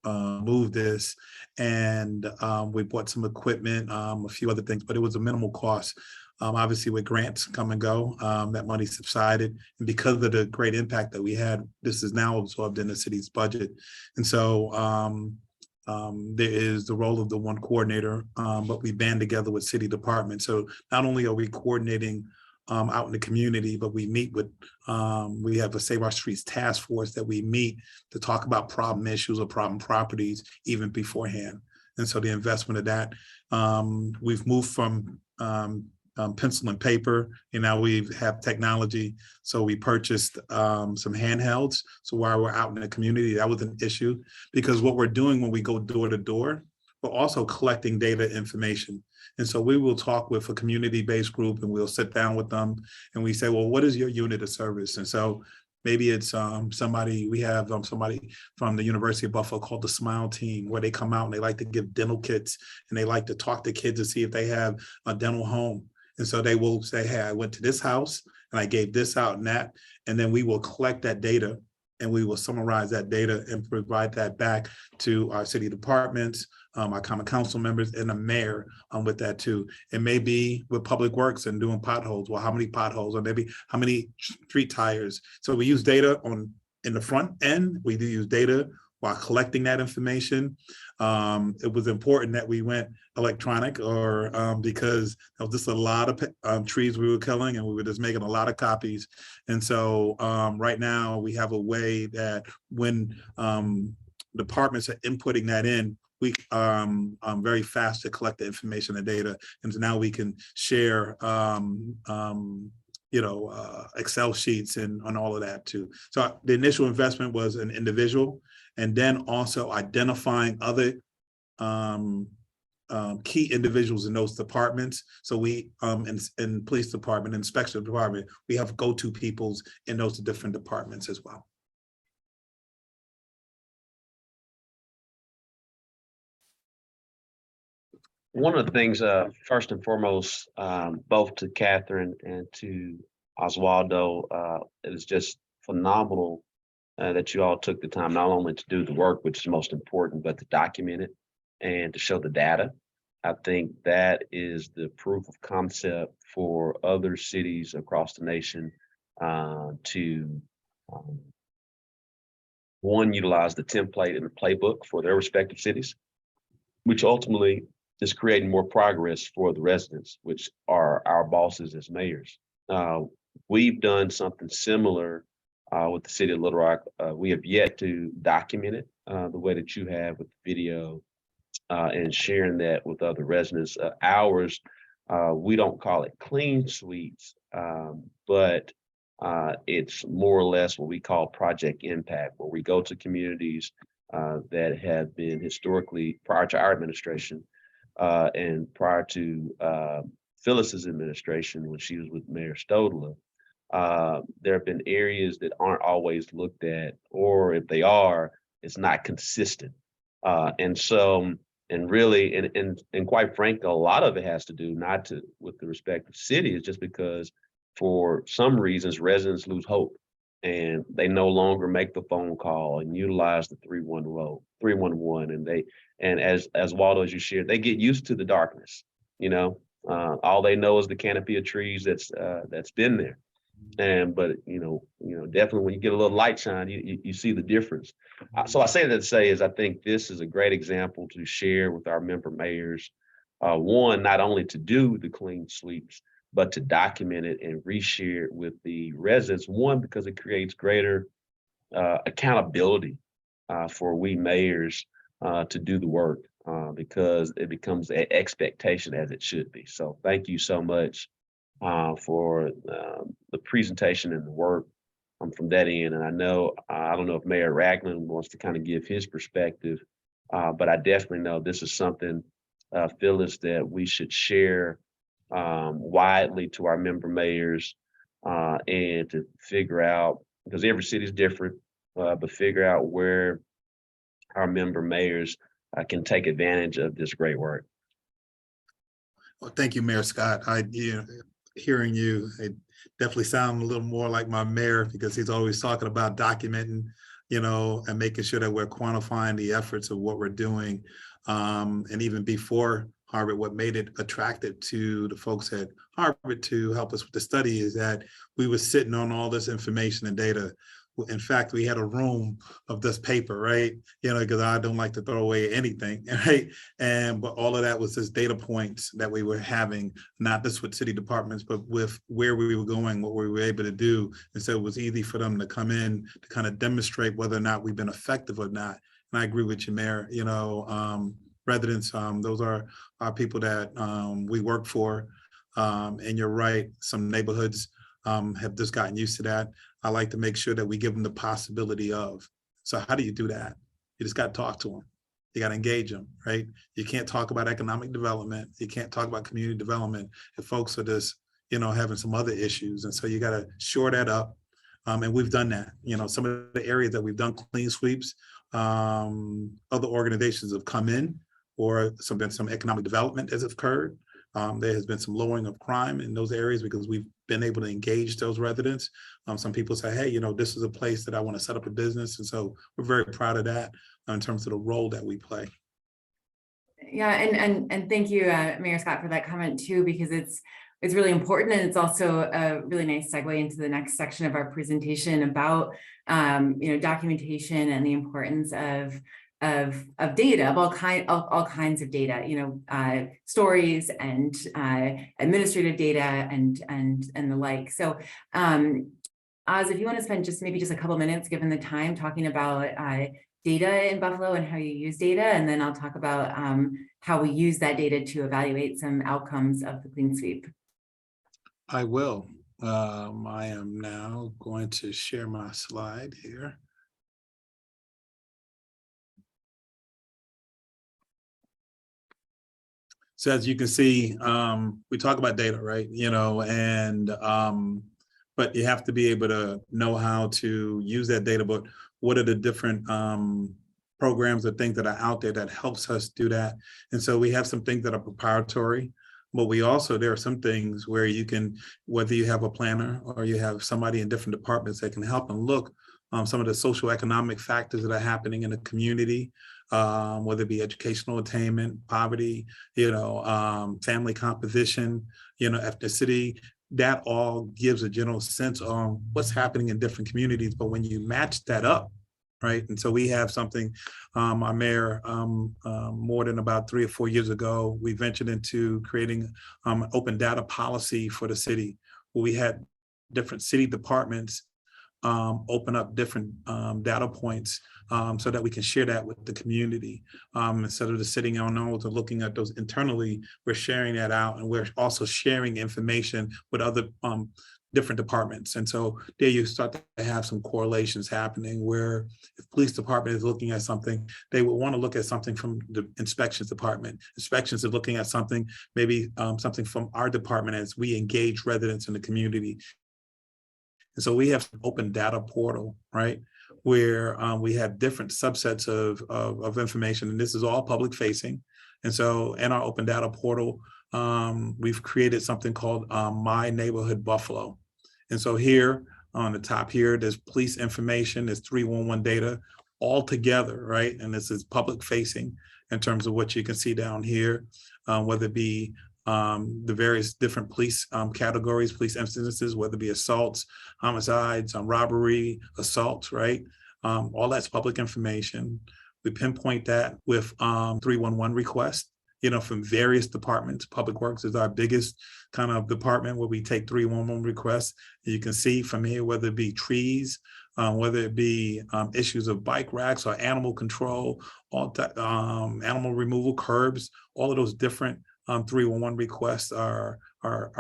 [SPEAKER 5] move this. And we bought some equipment, a few other things, but it was a minimal cost. Obviously, with grants come and go, that money subsided. And because of the great impact that we had, this is now absorbed in the city's budget. And so there is the role of the one coordinator, but we band together with city departments. So not only are we coordinating out in the community, but we meet with, we have a Save Our Streets task force that we meet to talk about problem issues or problem properties even beforehand. And so the investment of that, we've moved from pencil and paper, and now we have technology. So we purchased some handhelds. So while we're out in the community, that was an issue, because what we're doing when we go door to door, we're also collecting data information. And so we will talk with a community-based group, and we'll sit down with them and we say, well, what is your unit of service? And so maybe it's somebody, we have somebody from the University of Buffalo called the Smile Team, where they come out and they like to give dental kits, and they like to talk to kids to see if they have a dental home. And so they will say, hey, I went to this house and I gave this out and that, and then we will collect that data and we will summarize that data and provide that back to our city departments, our common council members, and the mayor with that too. It may be with public works and doing potholes. Well, how many potholes, or maybe how many street tires? So we use data in the front end. We do use data while collecting that information. It was important that we went electronic, or because there was just a lot of trees we were killing, and we were just making a lot of copies. And so right now we have a way that when departments are inputting that in, we very fast to collect the information and data, and so now we can share Excel sheets and on all of that too. So the initial investment was an individual, and then also identifying other key individuals in those departments. So we, in police department, inspection department, we have go-to peoples in those different departments as well.
[SPEAKER 3] One of the things, first and foremost, both to Katherine and to Oswaldo, it is just phenomenal that you all took the time not only to do the work, which is most important, but to document it and to show the data. I think that is the proof of concept for other cities across the nation to one, utilize the template and the playbook for their respective cities, which ultimately is creating more progress for the residents, which are our bosses as mayors. We've done something similar with the city of Little Rock. We have yet to document it the way that you have with the video and sharing that with other residents. Ours, we don't call it clean sweeps, but it's more or less what we call Project Impact, where we go to communities that have been historically, prior to our administration, and prior to Phyllis's administration, when she was with Mayor Stodler, there have been areas that aren't always looked at, or if they are, it's not consistent. And really, and quite frankly, a lot of it has to do not to with the respective cities, just because for some reasons residents lose hope and they no longer make the phone call and utilize the 311, and as Waldo, as you shared, they get used to the darkness. All they know is the canopy of trees that's been there. But definitely when you get a little light shine, you see the difference. So I say that to say is I think this is a great example to share with our member mayors. One, not only to do the clean sweeps, but to document it and reshare it with the residents. One, because it creates greater accountability for we mayors to do the work, because it becomes an expectation, as it should be. So thank you so much for the presentation and the work from that end. And I don't know if Mayor Ragland wants to kind of give his perspective, but I definitely know this is something, Phyllis, that we should share widely to our member mayors and to figure out because every city is different, but figure out where our member mayors can take advantage of this great work.
[SPEAKER 5] Well, thank you, Mayor Scott. Hearing you, it definitely sounds a little more like my mayor, because he's always talking about documenting, and making sure that we're quantifying the efforts of what we're doing. And even before Harvard, what made it attractive to the folks at Harvard to help us with the study is that we were sitting on all this information and data. In fact, we had a room of this paper, right? Because I don't like to throw away anything, right? But all of that was just data points that we were having, not just with city departments, but with where we were going, what we were able to do. And so it was easy for them to come in to kind of demonstrate whether or not we've been effective or not. And I agree with you, Mayor. Residents, those are people that we work for. And you're right, some neighborhoods have just gotten used to that. I like to make sure that we give them the possibility of. So how do you do that? You just got to talk to them. You got to engage them, right? You can't talk about economic development. You can't talk about community development if folks are just, having some other issues. And so you got to shore that up. And we've done that. Some of the areas that we've done clean sweeps, other organizations have come in, or some economic development has occurred. There has been some lowering of crime in those areas because we've been able to engage those residents. Some people say, hey, this is a place that I want to set up a business. And so we're very proud of that in terms of the role that we play.
[SPEAKER 4] Yeah, and thank you, Mayor Scott, for that comment too, because it's really important, and it's also a really nice segue into the next section of our presentation about documentation and the importance of data, of all kinds of data, stories and administrative data and the like. So Oz, if you want to spend just a couple minutes, given the time, talking about data in Buffalo and how you use data, and then I'll talk about how we use that data to evaluate some outcomes of the Clean Sweep.
[SPEAKER 5] I will. I am now going to share my slide here. So as you can see, we talk about data, right? But you have to be able to know how to use that data. But what are the different programs or things that are out there that helps us do that? And so we have some things that are proprietary, but there are some things where you can, whether you have a planner or you have somebody in different departments that can help and look some of the social economic factors that are happening in the community, whether it be educational attainment, poverty, family composition, ethnicity. That all gives a general sense on what's happening in different communities. But when you match that up, right? And so we have something, our mayor, more than about 3 or 4 years ago, we ventured into creating an open data policy for the city, where we had different city departments open up different data points so that we can share that with the community. Instead of just sitting on those or looking at those internally, we're sharing that out, and we're also sharing information with other different departments. And so there you start to have some correlations happening, where if police department is looking at something, they would want to look at something from the inspections department. Inspections are looking at something, maybe something from our department as we engage residents in the community. And so we have an open data portal, right, where we have different subsets of information, and this is all public facing. And so in our open data portal, we've created something called My Neighborhood Buffalo. And so here on the top here, there's police information, there's 311 data all together, right? And this is public facing in terms of what you can see down here, whether it be the various different police categories, police incidences, whether it be assaults, homicides, robbery, assaults, right? All that's public information. We pinpoint that with 311 requests, from various departments. Public Works is our biggest kind of department where we take 311 requests. You can see from here, whether it be trees, whether it be issues of bike racks or animal control, animal removal, curbs, all of those different 311 requests are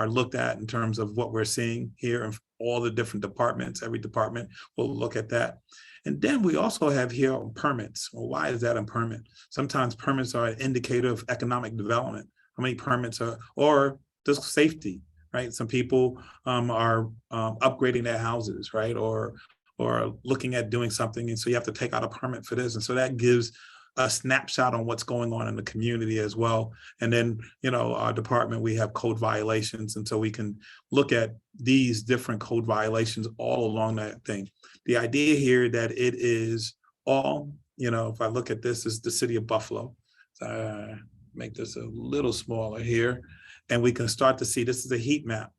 [SPEAKER 5] looked at in terms of what we're seeing here in all the different departments. Every department will look at that. And then we also have here permits. Well, why is that a permit? Sometimes permits are an indicator of economic development. How many permits are, or just safety, right? Some people are upgrading their houses, right? Or or looking at doing something. And so you have to take out a permit for this. And so that gives a snapshot on what's going on in the community as well. And then, our department, we have code violations. And so we can look at these different code violations all along that thing. The idea here that it is all, if I look at this, is the city of Buffalo. Make this a little smaller here. And we can start to see, this is a heat map.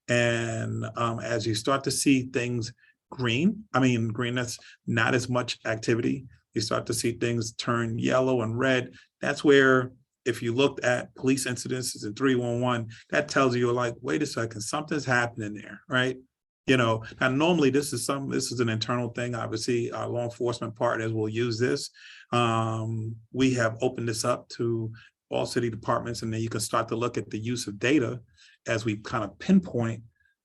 [SPEAKER 5] And as you start to see things green, that's not as much activity. You start to see things turn yellow and red. That's where, if you looked at police incidences in 311, that tells you, like, wait a second, something's happening there, right? Now normally this is an internal thing. Obviously, our law enforcement partners will use this. We have opened this up to all city departments, and then you can start to look at the use of data as we kind of pinpoint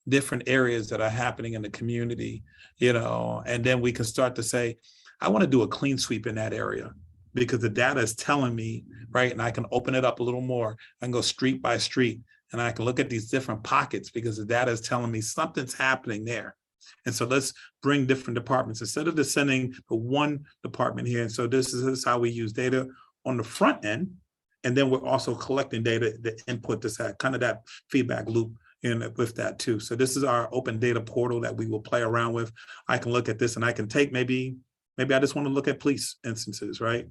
[SPEAKER 5] different areas that are happening in the community, and then we can start to say, I want to do a clean sweep in that area because the data is telling me, right? And I can open it up a little more. I can go street by street and I can look at these different pockets because the data is telling me something's happening there. And so let's bring different departments instead of just sending the one department here. And so this is how we use data on the front end. And then we're also collecting data, the input to that, kind of that feedback loop with that too. So this is our open data portal that we will play around with. I can look at this and I can take maybe I just want to look at police instances, right?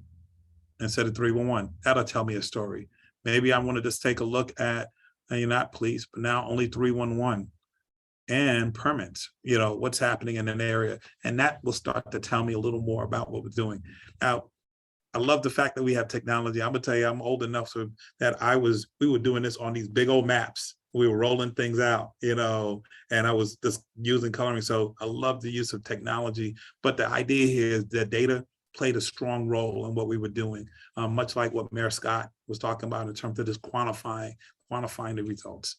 [SPEAKER 5] Instead of 311, that'll tell me a story. Maybe I want to just take a look at, not police, but now only 311 and permits, what's happening in an area. And that will start to tell me a little more about what we're doing. Now, I love the fact that we have technology. I'm gonna tell you, I'm old enough so that we were doing this on these big old maps. We were rolling things out, and I was just using coloring. So I love the use of technology, but the idea here is that data played a strong role in what we were doing, much like what Mayor Scott was talking about in terms of just quantifying the results.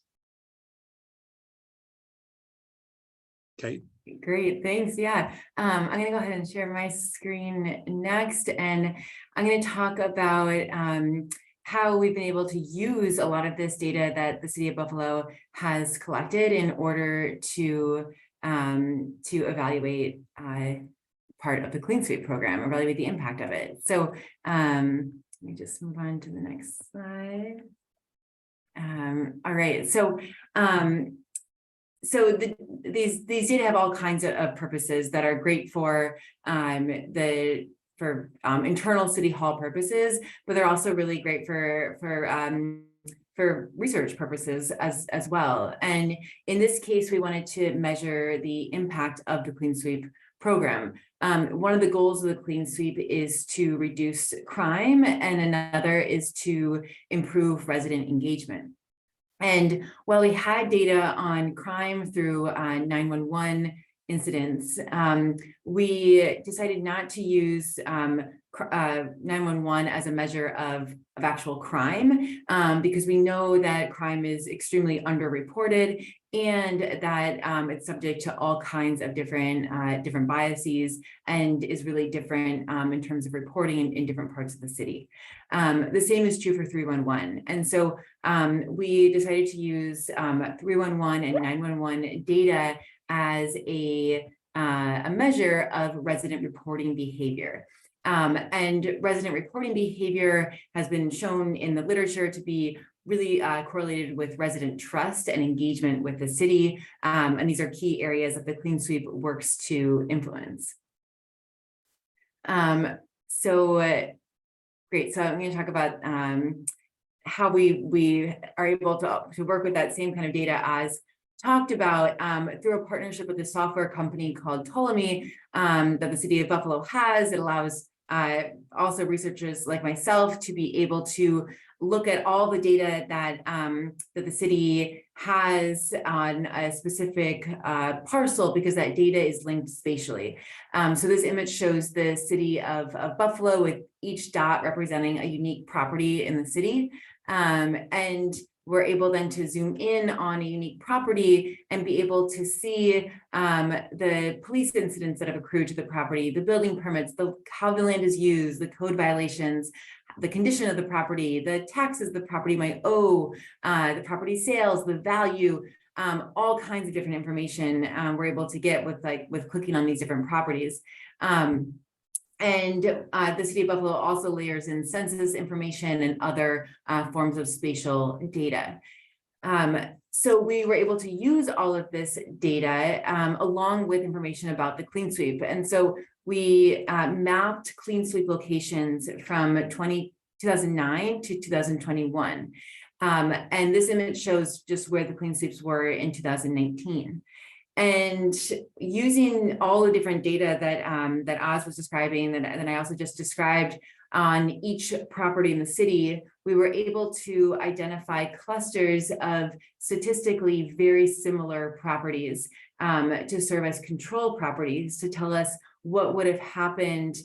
[SPEAKER 5] Okay.
[SPEAKER 4] Great, thanks. Yeah, I'm going to go ahead and share my screen next, and I'm going to talk about how we've been able to use a lot of this data that the city of Buffalo has collected in order to evaluate part of the Clean Sweep program, evaluate the impact of it. So let me just move on to the next slide. All right, so these data have all kinds of purposes that are great for internal city hall purposes, but they're also really great for research purposes as well. And in this case, we wanted to measure the impact of the Clean Sweep program. One of the goals of the Clean Sweep is to reduce crime, and another is to improve resident engagement. And while we had data on crime through 911 incidents, we decided not to use 911 as a measure of actual crime, because we know that crime is extremely underreported and that it's subject to all kinds of different biases and is really different in terms of reporting in different parts of the city. The same is true for 311. And so we decided to use 311 and 911 data as a measure of resident reporting behavior. And resident reporting behavior has been shown in the literature to be really correlated with resident trust and engagement with the city. And these are key areas that the Clean Sweep works to influence. Great, so I'm going to talk about how we are able to work with that same kind of data as talked about through a partnership with a software company called Ptolemy that the city of Buffalo has. It allows also researchers like myself to be able to look at all the data that the city has on a specific parcel, because that data is linked spatially. So this image shows the city of Buffalo with each dot representing a unique property in the city. And we're able then to zoom in on a unique property and be able to see the police incidents that have accrued to the property, the building permits, how the land is used, the code violations, the condition of the property, the taxes the property might owe, the property sales, the value, all kinds of different information we're able to get with clicking on these different properties. And the city of Buffalo also layers in census information and other forms of spatial data. So we were able to use all of this data along with information about the clean sweep. And so we mapped clean sweep locations from 2009 to 2021. And this image shows just where the clean sweeps were in 2019. And using all the different data that Oz was describing, and I also just described on each property in the city, we were able to identify clusters of statistically very similar properties to serve as control properties to tell us what would have happened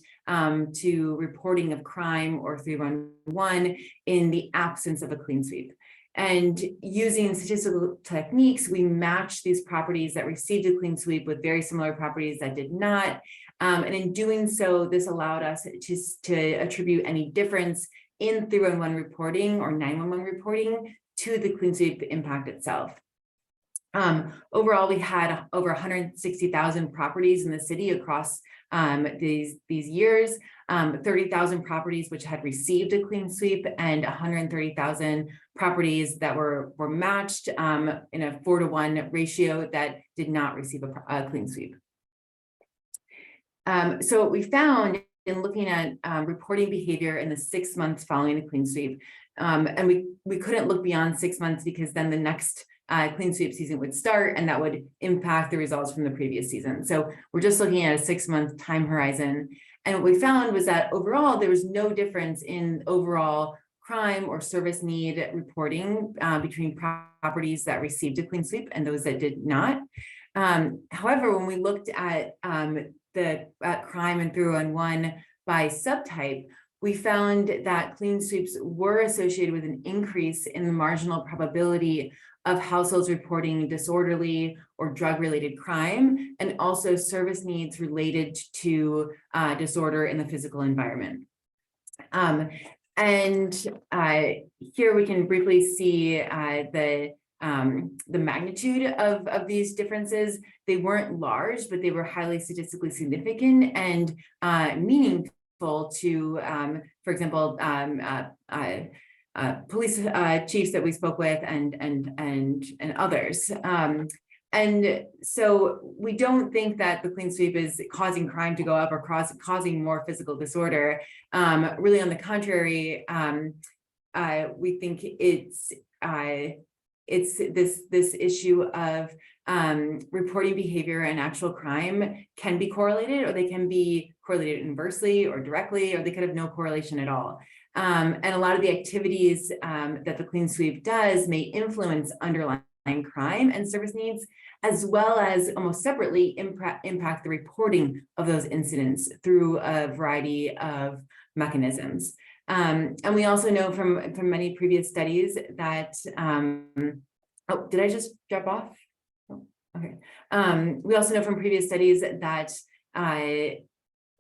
[SPEAKER 4] to reporting of crime or 311 in the absence of a clean sweep. And using statistical techniques, we matched these properties that received a clean sweep with very similar properties that did not. And in doing so, this allowed us to attribute any difference in 311 reporting or 911 reporting to the clean sweep impact itself. Overall, we had over 160,000 properties in the city across these years, 30,000 properties which had received a clean sweep, and 130,000 properties that were matched in a 4-to-1 ratio that did not receive a clean sweep. So what we found in looking at reporting behavior in the 6 months following a clean sweep, and we couldn't look beyond 6 months because then the next clean sweep season would start, and that would impact the results from the previous season. So we're just looking at a 6-month time horizon. And what we found was that overall, there was no difference in overall crime or service need reporting between properties that received a clean sweep and those that did not. However, when we looked at crime and 311 by subtype, we found that clean sweeps were associated with an increase in the marginal probability of households reporting disorderly or drug-related crime, and also service needs related to disorder in the physical environment. And here we can briefly see the magnitude of these differences. They weren't large, but they were highly statistically significant and meaningful to, for example, police chiefs that we spoke with and others. And so we don't think that the clean sweep is causing crime to go up or causing more physical disorder. Really, on the contrary, we think it's this issue of reporting behavior and actual crime can be correlated, or they can be correlated inversely or directly, or they could have no correlation at all. And a lot of the activities that the clean sweep does may influence underlying crime and service needs, as well as almost separately impact the reporting of those incidents through a variety of mechanisms. And we also know from many previous studies that, oh, did I just drop off? Oh, okay. We also know from previous studies that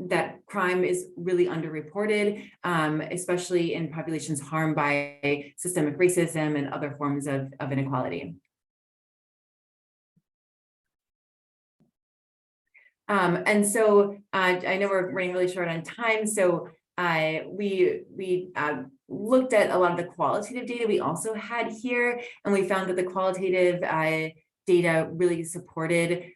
[SPEAKER 4] that crime is really underreported, especially in populations harmed by systemic racism and other forms of inequality. And so I know we're running really short on time, so we looked at a lot of the qualitative data we also had here, and we found that the qualitative data really supported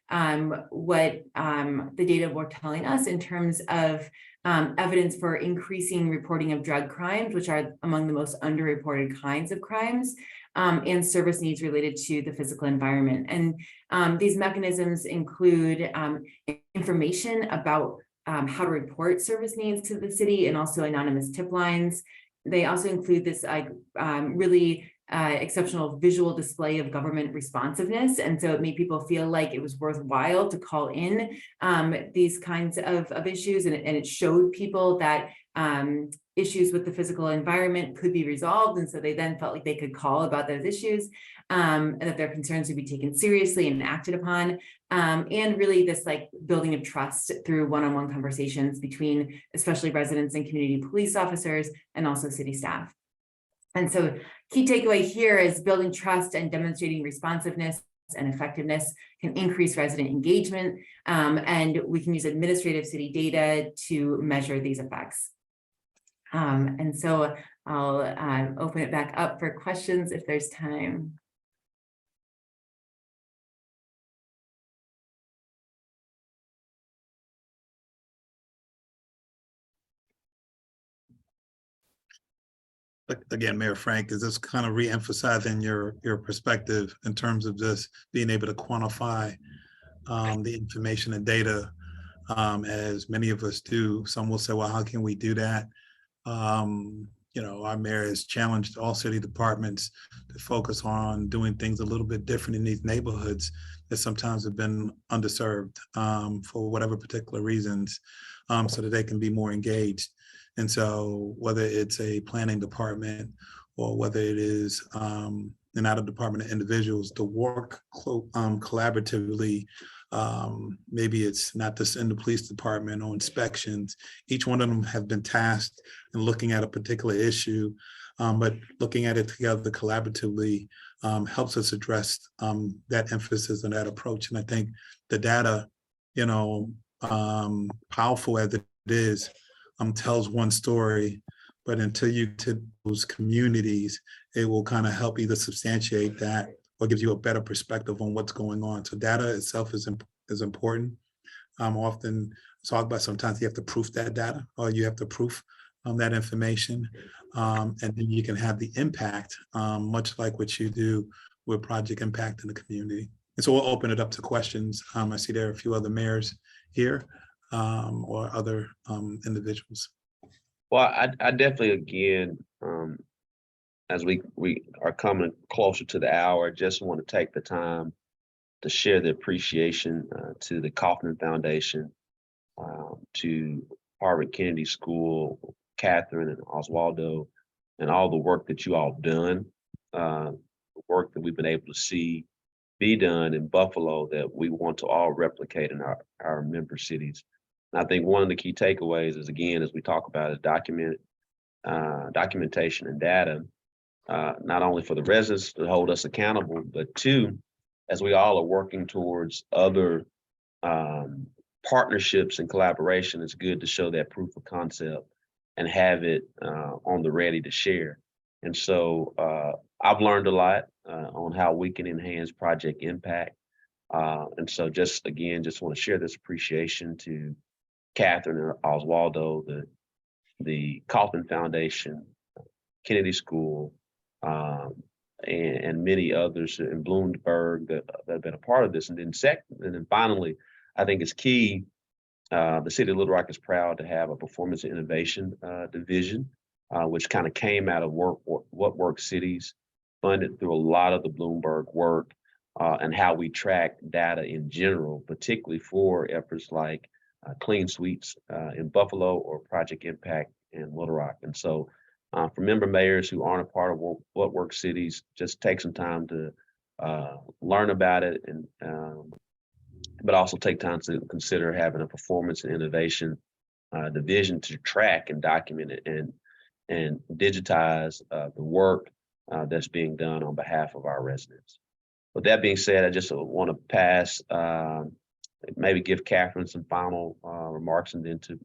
[SPEAKER 4] what the data were telling us in terms of evidence for increasing reporting of drug crimes, which are among the most underreported kinds of crimes, and service needs related to the physical environment. And these mechanisms include information about how to report service needs to the city, and also anonymous tip lines. They also include this really exceptional visual display of government responsiveness. And so it made people feel like it was worthwhile to call in these kinds of issues. And it showed people that issues with the physical environment could be resolved. And so they then felt like they could call about those issues, and that their concerns would be taken seriously and acted upon. And really this like building of trust through one-on-one conversations between especially residents and community police officers and also city staff. And so key takeaway here is building trust and demonstrating responsiveness and effectiveness, can increase resident engagement, and we can use administrative city data to measure these effects. And so I'll open it back up for questions if there's time.
[SPEAKER 5] Again, Mayor Frank, is this kind of re-emphasizing your perspective in terms of just being able to quantify the information and data, as many of us do. Some will say, well, how can we do that? You know, our mayor has challenged all city departments to focus on doing things a little bit different in these neighborhoods that sometimes have been underserved for whatever particular reasons, so that they can be more engaged. And so whether it's a planning department or whether it is an out-of-department individuals to work collaboratively, maybe it's not just in the police department or inspections. Each one of them have been tasked in looking at a particular issue, but looking at it together collaboratively helps us address that emphasis and that approach. And I think the data, you know, powerful as it is, tells one story, but until you to those communities, it will kind of help either substantiate that or gives you a better perspective on what's going on. So data itself is important. Often talked about, sometimes you have to proof that data, or you have to proof that information, and then you can have the impact, much like what you do with Project Impact in the community. And so we'll open it up to questions. I see there are a few other mayors here, or other individuals.
[SPEAKER 3] Well, I definitely, again, as we are coming closer to the hour, just want to take the time to share the appreciation to the Kaufman Foundation, to Harvard Kennedy School, Katherine and Oswaldo, and all the work that you all done, the work that we've been able to see be done in Buffalo that we want to all replicate in our member cities. And I think one of the key takeaways is, again, as we talk about is documentation and data, not only for the residents to hold us accountable, but two, as we all are working towards other partnerships and collaboration, it's good to show that proof of concept and have it on the ready to share. And so I've learned a lot on how we can enhance Project Impact. And so just want to share this appreciation to Katherine and Oswaldo, the Kaufman Foundation, Kennedy School, and many others in Bloomberg that have been a part of this. And then finally, I think it's key. The city of Little Rock is proud to have a performance and innovation division, which kind of came out of What Works Cities, funded through a lot of the Bloomberg work, and how we track data in general, particularly for efforts like Clean Sweeps in Buffalo or Project Impact in Little Rock. And so for member mayors who aren't a part of What Works Cities, just take some time to learn about it, and but also take time to consider having a performance and innovation division to track and document it and digitize the work that's being done on behalf of our residents. With that being said, I just want to pass, maybe give Katherine some final remarks, and then to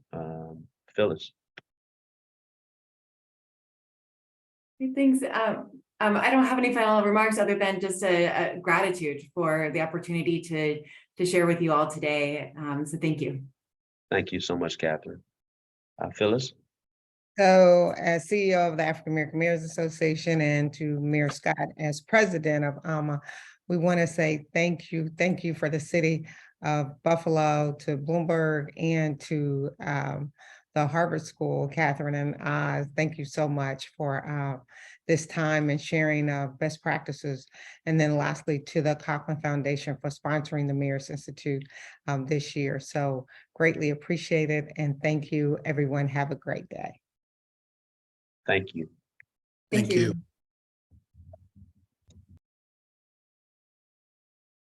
[SPEAKER 3] Phyllis.
[SPEAKER 4] Thanks. I don't have any final remarks other than just a gratitude for the opportunity to share with you all today. So thank you.
[SPEAKER 3] Thank you so much, Katherine. Phyllis?
[SPEAKER 1] So as CEO of the African American Mayors Association, and to Mayor Scott as president of AAMA, we want to say thank you. Thank you for the city of Buffalo, to Bloomberg, and to the Harvard School, Katherine and Oz. Thank you so much for this time and sharing best practices. And then lastly, to the Kaufman Foundation for sponsoring the Mayor's Institute this year. So greatly appreciated, and thank you, everyone. Have a great day.
[SPEAKER 3] Thank you.
[SPEAKER 4] Thank you.